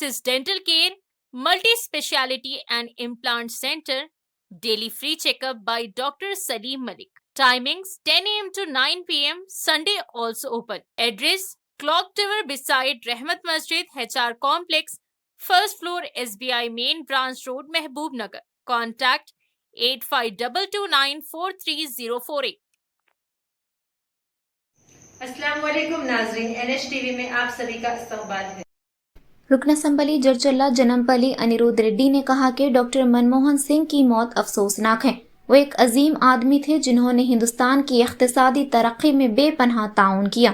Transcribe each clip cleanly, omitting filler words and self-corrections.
Axis Dental Care, Multi-Speciality and Implant Center, daily free checkup by Dr. Salim Malik. Timings 10 a.m. to 9 p.m. Sunday also open. Address Clock Tower beside Rahmat Masjid, HR Complex, first floor, SBI Main Branch Road, Mehboob Nagar. Contact 8522943048. अस्सलाम वालेकुम नाज़रीन, NH TV में आप सभी का इस्तकबाल है। रुकन असम्बली जरचल्ला जनमपली अनिरुद्ध रेड्डी ने कहा कि डॉक्टर मनमोहन सिंह की मौत अफसोसनाक है। वो एक अजीम आदमी थे जिन्होंने हिंदुस्तान की इख्तिसादी तरक्की में बेपनाह ताउन किया।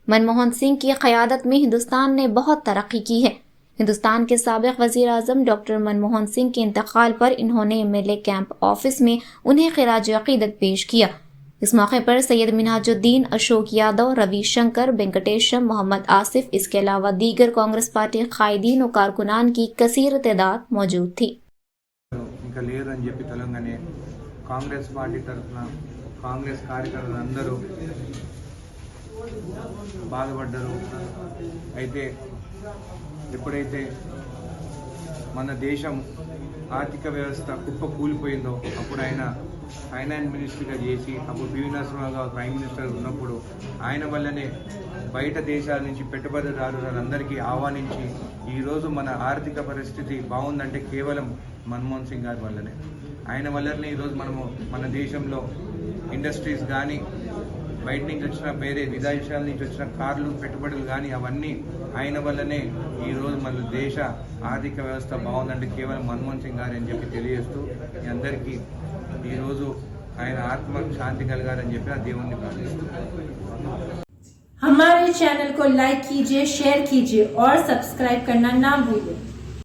मनमोहन सिंह की क़यादत में हिंदुस्तान ने बहुत तरक्की की है। हिंदुस्तान के साबिक़ वज़ीर आज़म डॉक्टर मनमोहन सिंह के इंतकाल पर इन्होंने MLA कैंप ऑफिस में उन्हें खिराज अक़ीदत पेश किया। इस मौके पर सैयद मिन्हाजुद्दीन, अशोक यादव, रविशंकर, वेंकटेशम, मोहम्मद आसिफ, इसके अलावा दीगर कांग्रेस पार्टी कायदीन और कारकुनान की कसीर तादाद मौजूद थी। కాంగ్రెస్ పార్టీ తరఫున కాంగ్రెస్ కార్యకర్తలందరూ బాధపడ్డారు. అయితే ఎప్పుడైతే మన దేశం ఆర్థిక వ్యవస్థ కుప్ప కూలిపోయిందో అప్పుడు ఆయన ఫైనాన్స్ మినిస్టర్గా చేసి అప్పుడు పివి నరసింహరావు గారు ప్రైమ్ మినిస్టర్ ఉన్నప్పుడు ఆయన వల్లనే బయట దేశాల నుంచి పెట్టుబడిదారులందరికీ ఆహ్వానించి ఈరోజు మన ఆర్థిక పరిస్థితి బాగుందంటే కేవలం మన్మోహన్ సింగ్ గారి వల్లనే. ఆయన వల్లనే ఈరోజు మనము మన దేశంలో ఇండస్ట్రీస్ కానీ బయట నుంచి వచ్చిన వేరే విదేశాల నుంచి వచ్చిన కార్లు పెట్టుబడులు కానీ అవన్నీ ఆయన వల్లనే ఈరోజు మన దేశ ఆర్థిక వ్యవస్థ బాగుందంటే కేవలం మన్మోహన్ సింగ్ గారు అని చెప్పి తెలియజేస్తూ మీ అందరికీ ఈరోజు ఆయన ఆత్మకు శాంతి కలగాలని చెప్పి ఆ దేవుణ్ణి ప్రార్థిస్తున్నాను. हमारे चैनल को लाइक कीजिए, शेयर कीजिए और सब्सक्राइब करना ना भूलें।